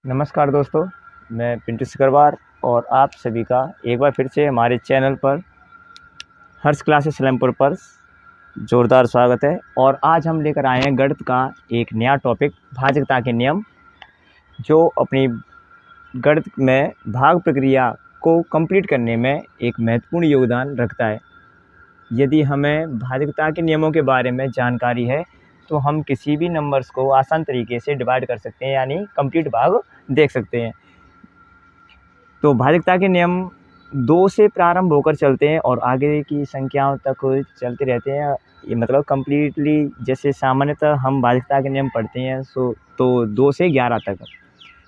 नमस्कार दोस्तों, मैं पिंटू सिकरवार और आप सभी का एक बार फिर से हमारे चैनल पर हर्ष क्लासेस सलेमपुर पर ज़ोरदार स्वागत है। और आज हम लेकर आए हैं गणित का एक नया टॉपिक, भाजकता के नियम, जो अपनी गणित में भाग प्रक्रिया को कंप्लीट करने में एक महत्वपूर्ण योगदान रखता है। यदि हमें भाजकता के नियमों के बारे में जानकारी है तो हम किसी भी नंबर्स को आसान तरीके से डिवाइड कर सकते हैं, यानी कंप्लीट भाग देख सकते हैं। तो भाजकता के नियम 2 से प्रारंभ होकर चलते हैं और आगे की संख्याओं तक चलते रहते हैं। ये मतलब कम्प्लीटली, जैसे सामान्यतः हम भाजकता के नियम पढ़ते हैं तो 2 से 11 तक,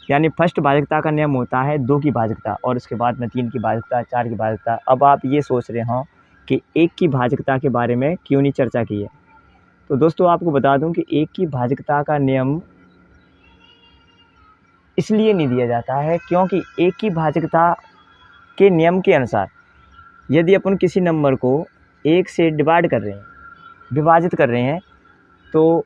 यानी फर्स्ट भाजकता का नियम होता है 2 की भाजकता, और उसके बाद में 3 की भाजकता, 4 की भाजकता। अब आप ये सोच रहे हो कि 1 की भाजकता के बारे में क्यों नहीं चर्चा की है। तो दोस्तों आपको बता दूं कि 1 की भाजकता का नियम इसलिए नहीं दिया जाता है क्योंकि 1 की भाजकता के नियम के अनुसार यदि अपन किसी नंबर को 1 से डिवाइड कर रहे हैं, विभाजित कर रहे हैं, तो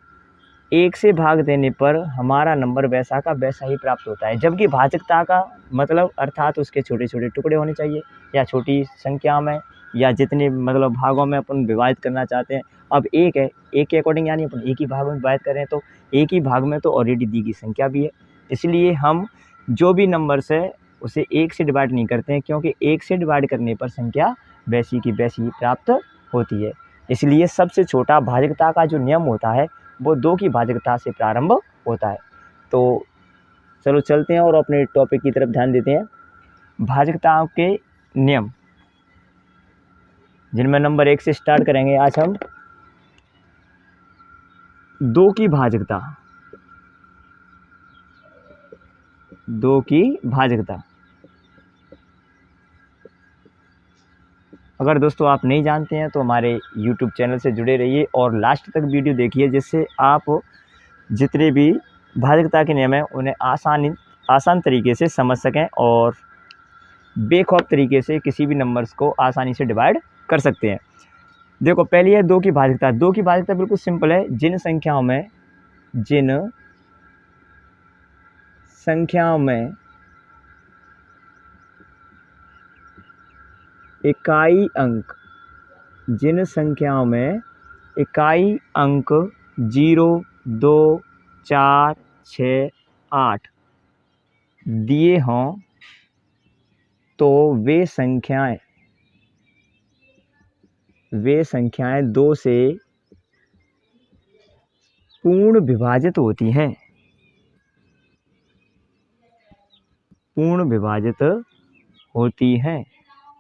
1 से भाग देने पर हमारा नंबर वैसा का वैसा ही प्राप्त होता है। जबकि भाजकता का मतलब अर्थात उसके छोटे छोटे टुकड़े होने चाहिए, या छोटी संख्या में, या जितने मतलब भागों में अपन विभाजित करना चाहते हैं। अब 1 है, 1 के अकॉर्डिंग यानी अपन 1 ही भाग में विभाजित करें, तो 1 ही भाग में तो ऑलरेडी दी गई संख्या भी है। इसलिए हम जो भी नंबर्स है उसे 1 से डिवाइड नहीं करते हैं, क्योंकि 1 से डिवाइड करने पर संख्या वैसी की वैसी ही प्राप्त होती है। इसलिए सबसे छोटा भाजकता का जो नियम होता है वो 2 की भाजकता से प्रारंभ होता है। तो चलो चलते हैं और अपने टॉपिक की तरफ ध्यान देते हैं। भाजकताओं के नियम, जिनमें नंबर 1 से स्टार्ट करेंगे आज हम। 2 की भाजकता, 2 की भाजकता। अगर दोस्तों आप नहीं जानते हैं तो हमारे YouTube चैनल से जुड़े रहिए और लास्ट तक वीडियो देखिए, जिससे आप जितने भी भाजकता के नियम हैं उन्हें आसान तरीके से समझ सकें और बेखौफ तरीके से किसी भी नंबर्स को आसानी से डिवाइड कर सकते हैं। देखो, पहली है 2 की भाजकता। 2 की भाजकता बिल्कुल सिंपल है। जिन संख्याओं में इकाई अंक, जिन संख्याओं में इकाई अंक 0, 2, 4, 6, 8 दिए हों तो वे संख्याएं 2 से पूर्ण विभाजित होती हैं। पूर्ण विभाजित होती हैं।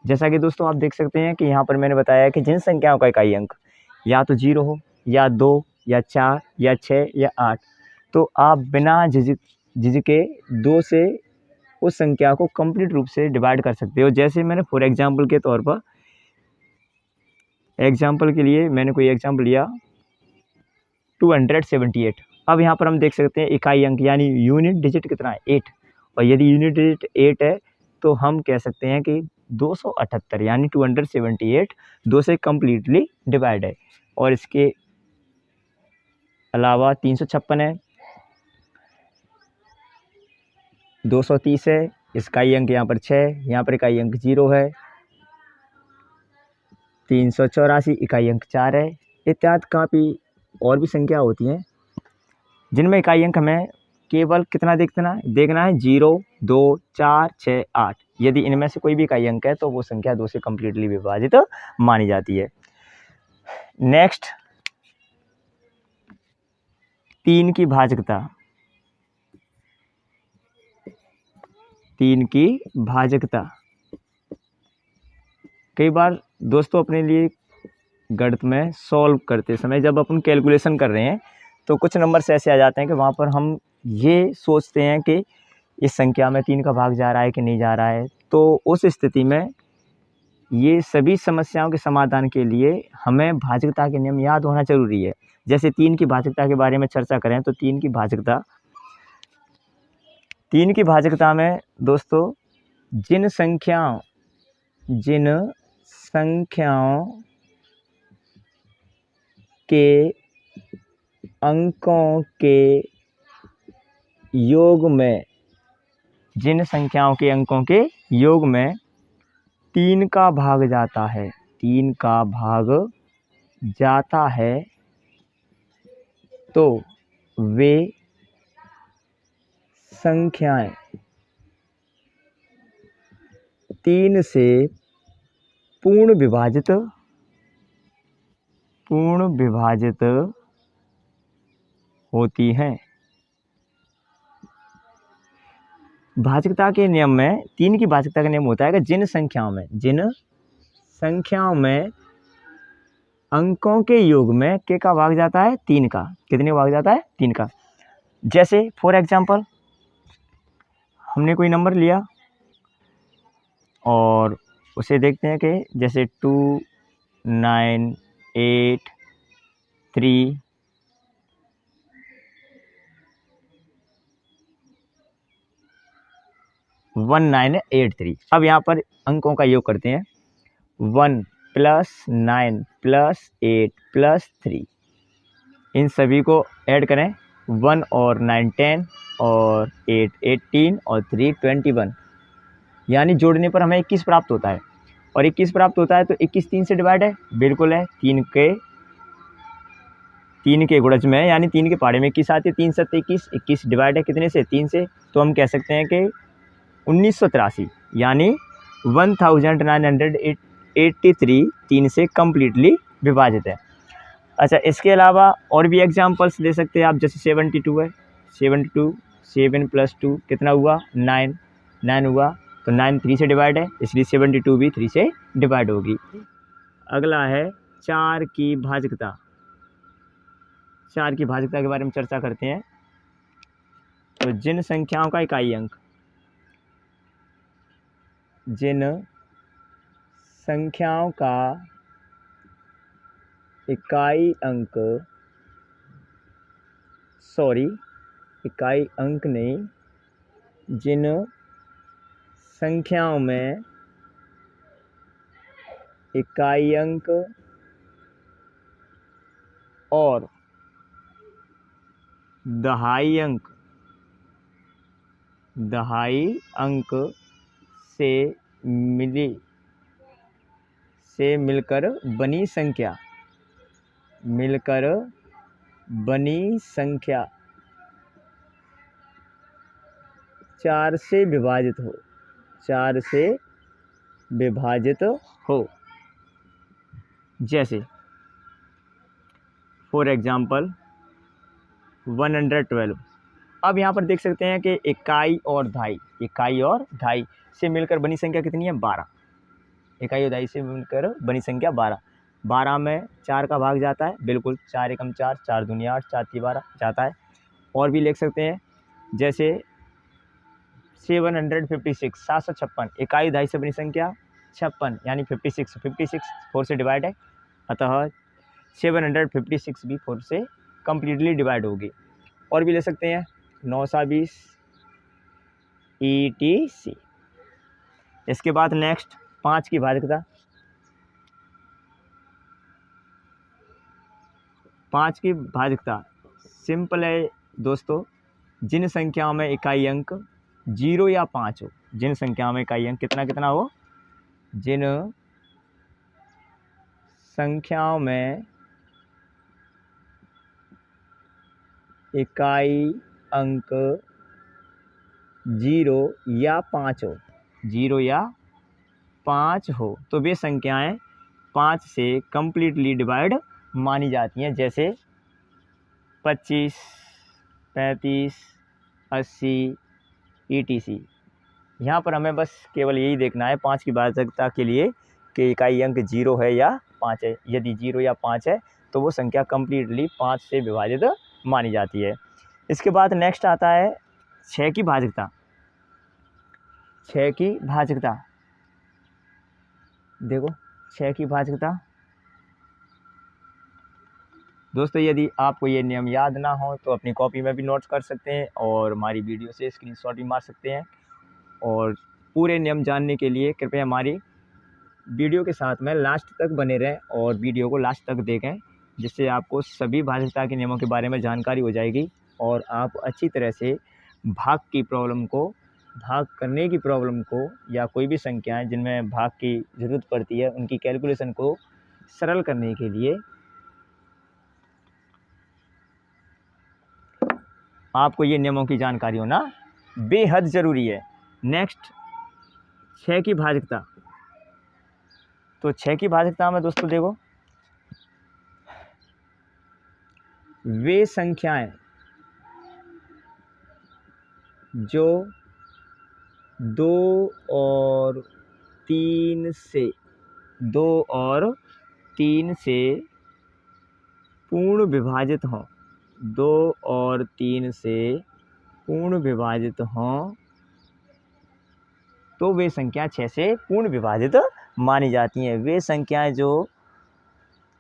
जैसा कि दोस्तों आप देख सकते हैं कि यहाँ पर मैंने बताया कि जिन संख्याओं का इकाई अंक या तो 0 हो, या 2, या 4, या 6, या 8, तो आप बिना झिझके 2 से उस संख्या को कंप्लीट रूप से डिवाइड कर सकते हो। जैसे मैंने फॉर एग्जांपल के तौर पर, एग्जांपल के लिए मैंने कोई एग्जांपल लिया 278। अब यहाँ पर हम देख सकते हैं इकाई अंक यानी यूनिट डिजिट कितना है, 8, और यदि यूनिट डिजिट 8 है तो हम कह सकते हैं कि 278 यानी 278 2 से कम्प्लीटली डिवाइड है। और इसके अलावा 356 है, 230 है, इकाई अंक यहाँ पर 6, यहाँ पर इकाई अंक 0 है, 384 इकाई अंक 4 है, इत्यादि काफ़ी और भी संख्या होती हैं जिनमें इकाई अंक हमें केवल कितना देखना है, 0, 2, 4, 6, 8। यदि इनमें से कोई भी इकाई अंक है तो वो संख्या 2 से कम्प्लीटली विभाजित मानी जाती है। नेक्स्ट, 3 की भाजकता। 3 की भाजकता कई बार दोस्तों अपने लिए गणित में सॉल्व करते समय जब अपन कैलकुलेशन कर रहे हैं तो कुछ नंबर्स ऐसे आ जाते हैं कि वहाँ पर हम ये सोचते हैं कि इस संख्या में 3 का भाग जा रहा है कि नहीं जा रहा है। तो उस स्थिति में ये सभी समस्याओं के समाधान के लिए हमें भाजकता के नियम याद होना जरूरी है। जैसे 3 की भाजकता के बारे में चर्चा करें तो 3 की भाजकता में दोस्तों जिन संख्याओं के अंकों के योग में जिन संख्याओं के अंकों के योग में 3 का भाग जाता है, 3 का भाग जाता है, तो वे संख्याएं 3 से पूर्ण विभाजित होती हैं। भाजकता के नियम में 3 की भाजकता का नियम होता है कि जिन संख्याओं में अंकों के योग में के का भाग जाता है 3 का। कितने भाग जाता है? 3 का। जैसे फॉर एग्जांपल हमने कोई नंबर लिया और उसे देखते हैं कि जैसे 2 9 8 3 1983। अब यहाँ पर अंकों का योग करते हैं। 1 + 9 + 8 + 3, इन सभी को ऐड करें। 1 और 9 10 और 8 18 और 3 21, यानी जोड़ने पर हमें 21 प्राप्त होता है। और 21 प्राप्त होता है तो 21 3 से डिवाइड है, बिल्कुल है। 3 के गुणज में यानी 3 के पहाड़े में 21 आती है। 3 7 21, 21 डिवाइड है कितने से? 3 से। तो हम कह सकते हैं कि 1983 यानी 1983 3 से कम्प्लीटली विभाजित है। अच्छा, इसके अलावा और भी एग्जांपल्स दे सकते हैं आप। जैसे 72 है, 72 7 + 2 कितना हुआ? 9 9 हुआ, तो 9 3 से डिवाइड है, इसलिए 72 भी 3 से डिवाइड होगी। अगला है 4 की भाजकता। 4 की भाजकता के बारे में चर्चा करते हैं। तो जिन संख्याओं का इकाई अंक इकाई अंक नहीं, जिन संख्याओं में इकाई अंक और दहाई अंक से मिलकर बनी संख्या 4 से विभाजित हो। जैसे फॉर एग्जांपल 112। अब यहाँ पर देख सकते हैं कि इकाई और दहाई से मिलकर बनी संख्या कितनी है? 12। इकाई और दहाई से मिलकर बनी संख्या 12। 12 में 4 का भाग जाता है, बिल्कुल। 4 एकम 4, 4 दूनी 8, 4 × 12 जाता है। और भी लिख सकते हैं, जैसे 756 756, इकाई दहाई से बनी संख्या 56 यानी 56 4 से डिवाइड है, अतः 756 भी 4 से कम्प्लीटली डिवाइड होगी। और भी ले सकते हैं 920 ETC। इसके बाद नेक्स्ट 5 की भाजकता। 5 की भाजकता सिंपल है दोस्तों। जिन संख्याओं में इकाई अंक 0 या 5 हो, जिन संख्याओं में इकाई अंक कितना हो, जिन संख्याओं में इकाई अंक 0 या 5 हो, तो वे संख्याएं 5 से कम्प्लीटली डिवाइड मानी जाती हैं। जैसे 25 35 80 ETC। यहाँ पर हमें बस केवल यही देखना है 5 की भाजकता के लिए कि इकाई अंक 0 है या 5 है। यदि 0 या 5 है तो वो संख्या कम्प्लीटली 5 से विभाजित मानी जाती है। इसके बाद नेक्स्ट आता है 6 की भाजकता। 6 की भाजकता देखो, 6 की भाजकता दोस्तों, यदि आपको ये नियम याद ना हो तो अपनी कॉपी में भी नोट्स कर सकते हैं और हमारी वीडियो से स्क्रीनशॉट भी मार सकते हैं। और पूरे नियम जानने के लिए कृपया हमारी वीडियो के साथ में लास्ट तक बने रहें और वीडियो को लास्ट तक देखें, जिससे आपको सभी भाजकता के नियमों के बारे में जानकारी हो जाएगी और आप अच्छी तरह से भाग की प्रॉब्लम को भाग करने की प्रॉब्लम को या कोई भी संख्याएं जिनमें भाग की ज़रूरत पड़ती है उनकी कैलकुलेशन को सरल करने के लिए आपको ये नियमों की जानकारी होना बेहद ज़रूरी है। नेक्स्ट 6 की भाजकता। तो 6 की भाजकता में दोस्तों देखो, वे संख्याएं जो 2 और 3 से पूर्ण विभाजित हों, 2 और 3 से पूर्ण विभाजित हों, तो वे संख्या 6 से पूर्ण विभाजित मानी जाती हैं। वे संख्याएं जो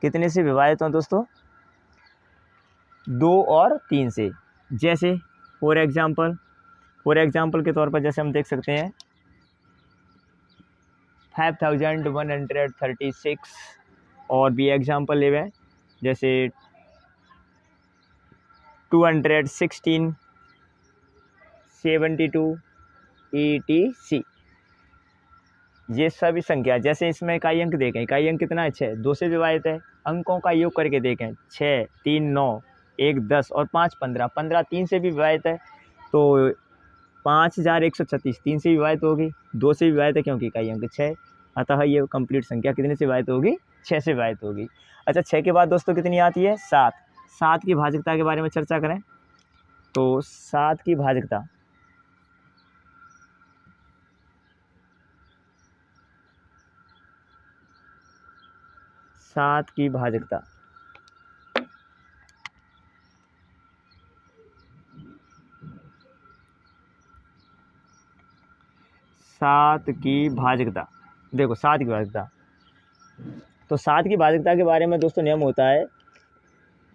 कितने से विभाजित हों दोस्तों? 2 और 3 से। जैसे फॉर एग्जाम्पल के तौर पर जैसे हम देख सकते हैं 5136, और भी एग्जाम्पल ले हुए जैसे 216, 72, ETC। ये सभी संख्या, जैसे इसमें इकाई अंक देखें, इकाई अंक कितना है? 6, 2 से विभाजित है। अंकों का योग करके देखें, 6, 3, 9, 1, 10 और 5, 15। 15 3 से भी विभाजित है, तो 5136 3 से विभाजित होगी, 2 से विभाजित है क्योंकि इकाई अंक 6। अतः ये कंप्लीट संख्या कितने से विभाजित होगी? 6 से विभाजित होगी। अच्छा, 6 के बाद दोस्तों कितनी आती है? 7। 7 की भाजकता के बारे में चर्चा करें तो 7 की भाजकता, सात की भाजकता देखो, 7 की भाजकता। तो 7 की भाजकता के बारे में दोस्तों नियम होता है,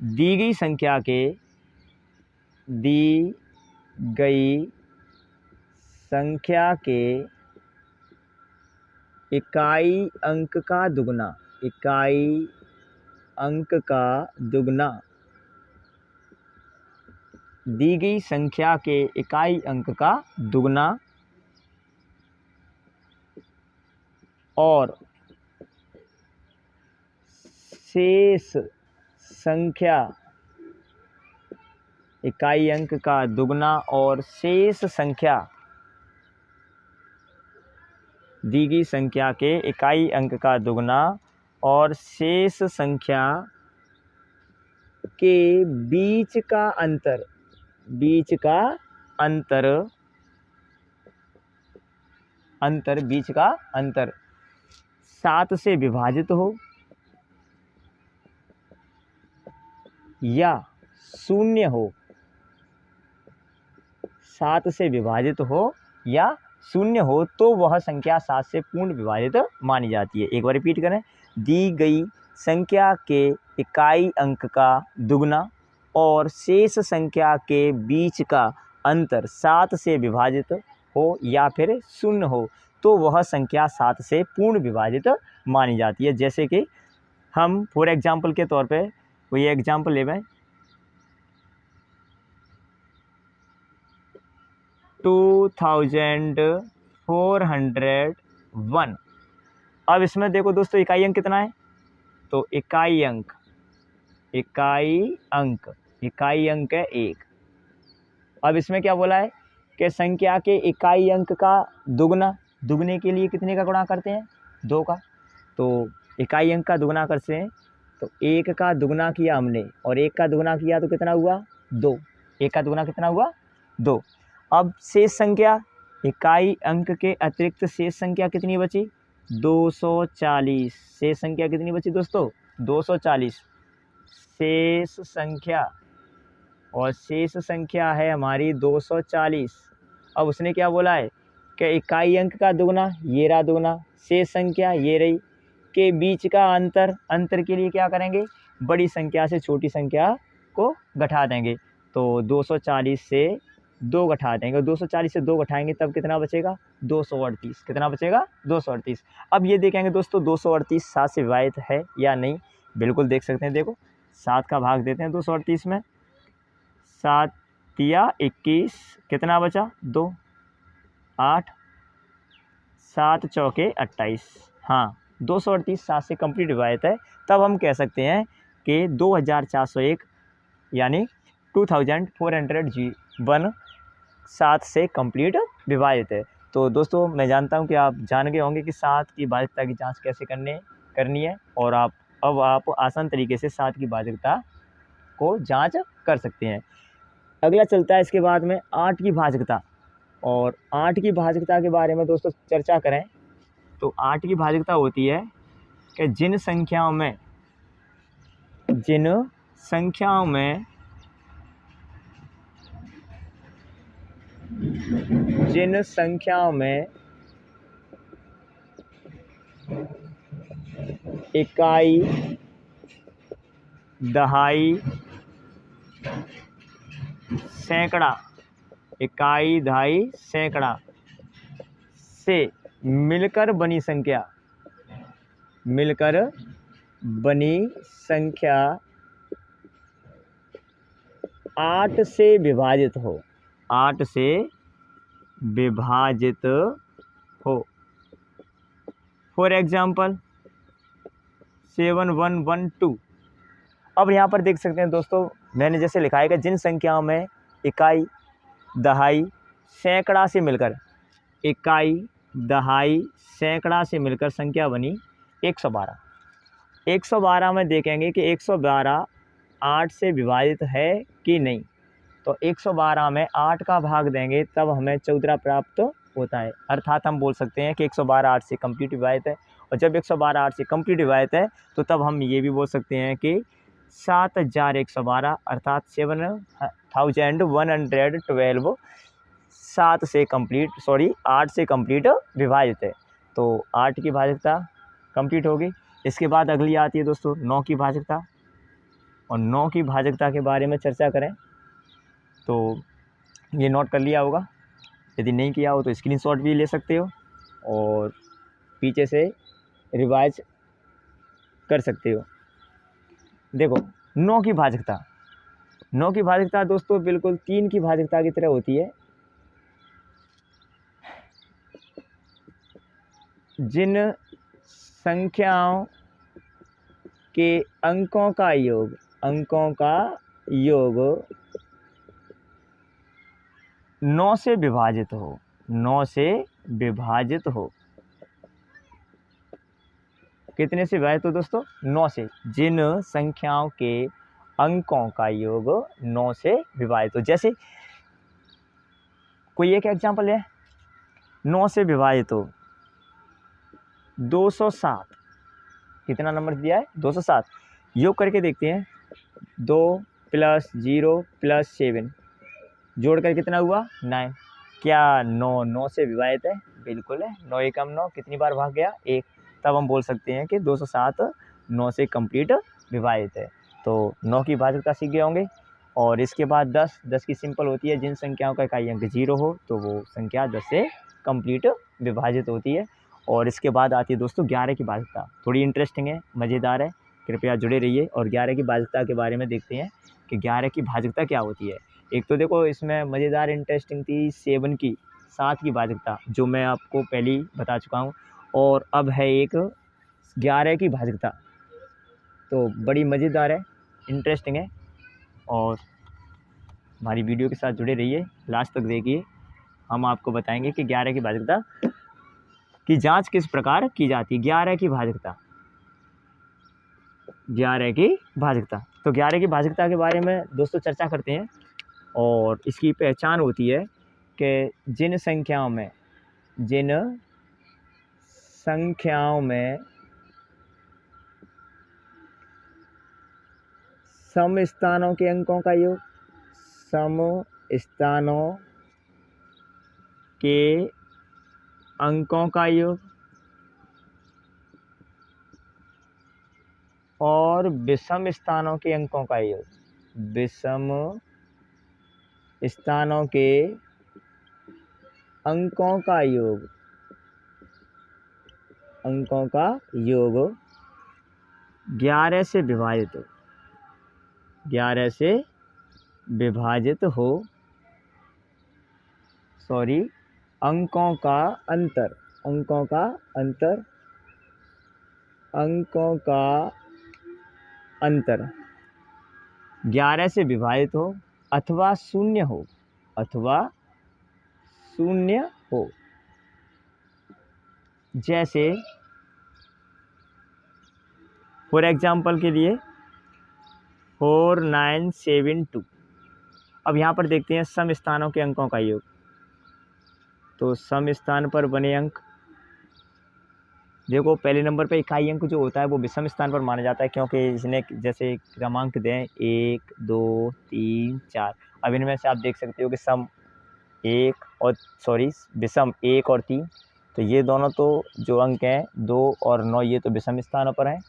दी गई संख्या के इकाई अंक का दुगना, दी गई संख्या के इकाई अंक का दुगना और शेष संख्या, इकाई अंक का दुगना और शेष संख्या, दी गई संख्या के इकाई अंक का दुगना और शेष संख्या के बीच का अंतर 7 से विभाजित हो या शून्य हो। 7 से विभाजित हो या शून्य हो तो वह संख्या 7 से पूर्ण विभाजित मानी जाती है। एक बार रिपीट करें, दी गई संख्या के इकाई अंक का दुगना और शेष संख्या के बीच का अंतर 7 से विभाजित हो या फिर शून्य हो तो वह संख्या 7 से पूर्ण विभाजित मानी जाती है। जैसे कि हम फॉर एग्जाम्पल के तौर पे कोई एग्जाम्पल ले लें, 2401। अब इसमें देखो दोस्तों इकाई अंक कितना है? तो इकाई अंक है 1। अब इसमें क्या बोला है कि संख्या के इकाई अंक का दुगने के लिए कितने का गुणा करते हैं? 2 का। तो इकाई अंक का दुगना करते हैं तो 1 का दुगना किया हमने और 1 का दुगना किया तो कितना हुआ? 2। 1 का दुगना कितना हुआ? 2। अब शेष संख्या, इकाई अंक के अतिरिक्त शेष संख्या कितनी बची? 240। शेष संख्या कितनी बची दोस्तों? 240 शेष संख्या, और शेष संख्या है हमारी 240। अब उसने क्या बोला है कि इकाई अंक का दुगना, ये रहा दुगना, शेष संख्या ये रही, के बीच का अंतर के लिए क्या करेंगे? बड़ी संख्या से छोटी संख्या को घटा देंगे। तो 240 से 2 घटा देंगे, 240 से 2 घटाएंगे तब कितना बचेगा? 238। कितना बचेगा? 238। अब ये देखेंगे दोस्तों 238 7 से विभाजित है या नहीं। बिल्कुल देख सकते हैं, देखो 7 का भाग देते हैं 238 में, 7 या 21, कितना बचा? 2। 8, 7 चौके 28। हाँ, 238 7 से कंप्लीट विभाजित है, तब हम कह सकते हैं कि 2401 यानी 2401 7 से कंप्लीट विभाजित है। तो दोस्तों मैं जानता हूं कि आप जान गए होंगे कि 7 की भाज्यता की जांच कैसे करनी है, और अब आप आसान तरीके से 7 की भाज्यता को जांच कर सकते हैं। अगला चलता है इसके बाद में 8 की भाज्यता, और 8 की भाज्यता के बारे में दोस्तों चर्चा करें तो 8 की भाज्यता होती है कि जिन संख्याओं में इकाई, दहाई, सैकड़ा से मिलकर बनी संख्या 8 से विभाजित हो। For example 7112। अब यहाँ पर देख सकते हैं दोस्तों, मैंने जैसे लिखा है कि जिन संख्याओं में इकाई, दहाई, सैकड़ा से मिलकर संख्या बनी 112। 112 में देखेंगे कि 112 8 से विभाजित है कि नहीं। तो 112 में 8 का भाग देंगे तब हमें 14 प्राप्त होता है। अर्थात हम बोल सकते हैं कि 112 8 से कंप्लीट विभाजित है, और जब 112 8 से कंप्लीट विभाजित है तो तब हम ये भी बोल सकते हैं कि 7112 अर्थात 7112 8 से कंप्लीट विभाजित है। तो 8 की भाज्यता कंप्लीट होगी। इसके बाद अगली आती है दोस्तों 9 की भाज्यता, और 9 की भाज्यता के बारे में चर्चा करें तो ये नोट कर लिया होगा, यदि नहीं किया हो तो स्क्रीनशॉट भी ले सकते हो और पीछे से रिवाइज कर सकते हो। देखो 9 की भाज्यता दोस्तों बिल्कुल 3 की भाज्यता की तरह होती है। जिन संख्याओं के अंकों का योग 9 से विभाजित हो। कितने से विभाजित हो दोस्तों? 9 से। जिन संख्याओं के अंकों का योग 9 से विभाजित हो। जैसे कोई एक एग्जांपल है, 9 से विभाजित हो 207। कितना नंबर दिया है? 207। योग करके देखते हैं। 2 + 0 + 7 जोड़कर कितना हुआ? 9। क्या 9 से विभाजित है? बिल्कुल है। 9 एकम 9 कितनी बार भाग गया? 1। तब हम बोल सकते हैं कि 207 9 से कंप्लीट विभाजित है। तो 9 की भाज्यता सीख गए होंगे। और इसके बाद 10 की सिंपल होती है। जिन संख्याओं का इकाई अंक 0 हो तो वो संख्या 10 से कंप्लीट विभाजित होती है। और इसके बाद आती है दोस्तों 11 की भाज्यता। थोड़ी इंटरेस्टिंग है, मज़ेदार है, कृपया जुड़े रहिए और 11 की भाज्यता के बारे में देखते हैं कि 11 की भाज्यता क्या होती है। एक तो देखो इसमें मज़ेदार इंटरेस्टिंग थी 7 की भाज्यता, जो मैं आपको पहले ही बता चुका हूँ। और अब है एक 11 की भाज्यता, तो बड़ी मज़ेदार है, इंटरेस्टिंग है। और हमारी वीडियो के साथ जुड़े रहिए, लास्ट तक देखिए। हम आपको बताएंगे कि 11 की भाज्यता की जांच किस प्रकार की जाती है। 11 की भाज्यता। तो 11 की भाज्यता के बारे में दोस्तों चर्चा करते हैं। और इसकी पहचान होती है कि जिन संख्याओं में सम स्थानों के अंकों का योग, और विषम स्थानों के अंकों का योग 11 से विभाजित हो। अंकों का अंतर, अंकों का अंतर, अंकों का अंतर 11 से विभाजित हो अथवा शून्य हो, अथवा शून्य हो। जैसे फॉर एग्जाम्पल के लिए 4972। अब यहाँ पर देखते हैं सम स्थानों के अंकों का योग। तो सम स्थान पर बने अंक, देखो पहले नंबर पे इकाई अंक जो होता है वो विषम स्थान पर माना जाता है, क्योंकि इसने जैसे क्रमांक दें 1 2 3 4। अब इनमें से आप देख सकते हो कि सम विषम 1 और 3, तो ये दोनों तो जो अंक हैं 2 और 9 ये तो विषम स्थानों पर हैं।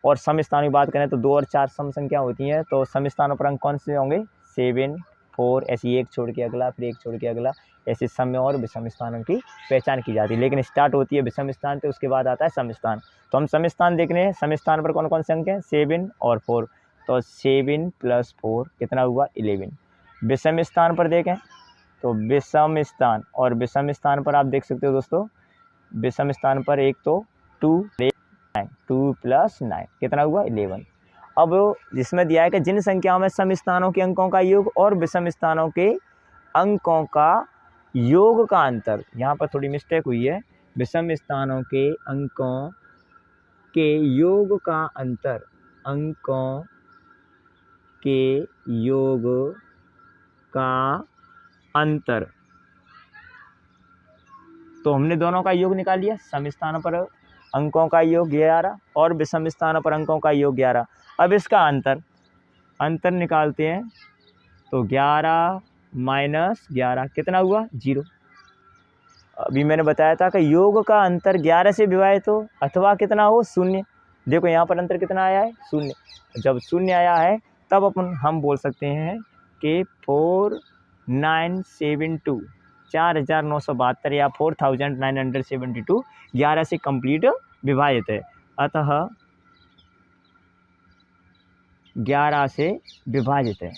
और सम स्थान की बात करें तो 2 और 4 सम संख्या होती हैं, तो सम स्थानों पर अंक कौन से होंगे? 7 4, ऐसी एक छोड़ के अगला, फिर एक छोड़ के अगला, ऐसे सम और विषम स्थानों की पहचान की जाती है। लेकिन स्टार्ट होती है विषम स्थान से, उसके बाद आता है सम स्थान। तो हम सम स्थान देख रहे हैं, सम स्थान पर कौन कौन से अंक हैं? 7 और 4, तो 7 + 4 कितना हुआ? 11। विषम स्थान पर देखें तो विषम स्थान, और विषम स्थान पर आप देख सकते हो दोस्तों, विषम स्थान पर एक तो 2 + 9 कितना हुआ? 11। अब जिसमें दिया है कि जिन संख्याओं में सम स्थानों के अंकों का योग और विषम स्थानों के अंकों का योग का अंतर, यहाँ पर थोड़ी मिस्टेक हुई है, विषम स्थानों के अंकों के योग का अंतर, अंकों के योग का अंतर। तो हमने दोनों का योग निकाल लिया, सम स्थानों पर अंकों का योग 11 और विषम स्थानों पर अंकों का योग 11। अब इसका अंतर निकालते हैं, तो 11 - 11 कितना हुआ? 0। अभी मैंने बताया था कि योग का अंतर 11 से विभाजित हो अथवा कितना हो? 0। देखो यहाँ पर अंतर कितना आया है? 0। जब 0 आया है तब हम बोल सकते हैं कि 4972 4972 या 4972 11 से कंप्लीट विभाजित है, अतः 11 से विभाजित है।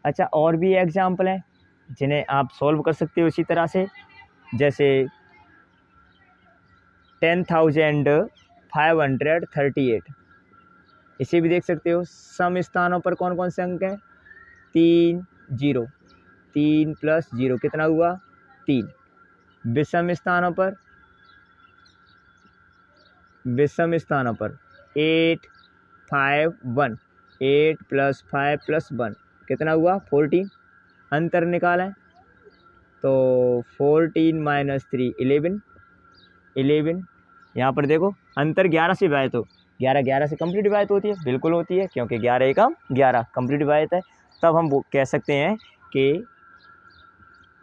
अच्छा, और भी एग्जाम्पल हैं जिन्हें आप सॉल्व कर सकते हो इसी तरह से, जैसे 10,538, इसे भी देख सकते हो। सम स्थानों पर कौन कौन से अंक हैं? 3 0, 3 + 0 कितना हुआ? 3। विषम स्थानों पर 8 5 1, 8 + 5 + 1 कितना हुआ? 14। अंतर निकालें तो 14 - 3 11। यहाँ पर देखो अंतर 11 से विभाजित हो, 11 से कंप्लीट विभाजित होती है, बिल्कुल होती है, क्योंकि 11 एकम 11 कंप्लीट विभाजित है। तब हम वो कह सकते हैं कि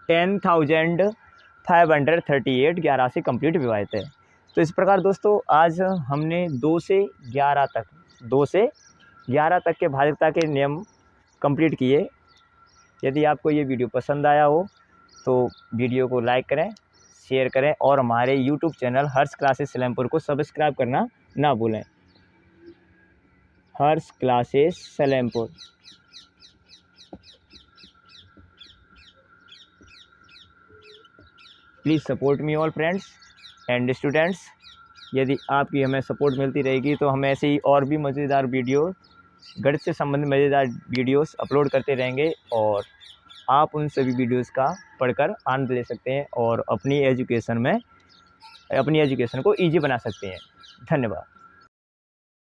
10,538 11 से कंप्लीट विभाजित है। तो इस प्रकार दोस्तों आज हमने 2 से 11 तक के भाज्यता के नियम कंप्लीट किए। यदि आपको ये वीडियो पसंद आया हो तो वीडियो को लाइक करें, शेयर करें और हमारे YouTube channel Harsh classes Salempur को सब्सक्राइब करना ना भूलें। Harsh classes Salempur. Please support me all friends and students. यदि आपकी हमें सपोर्ट मिलती रहेगी तो हम ऐसे ही और भी मज़ेदार वीडियो, गणित से संबंधित मज़ेदार वीडियोस अपलोड करते रहेंगे और आप उन सभी वीडियोस का पढ़कर आनंद ले सकते हैं और अपनी एजुकेशन को ईजी बना सकते हैं। धन्यवाद।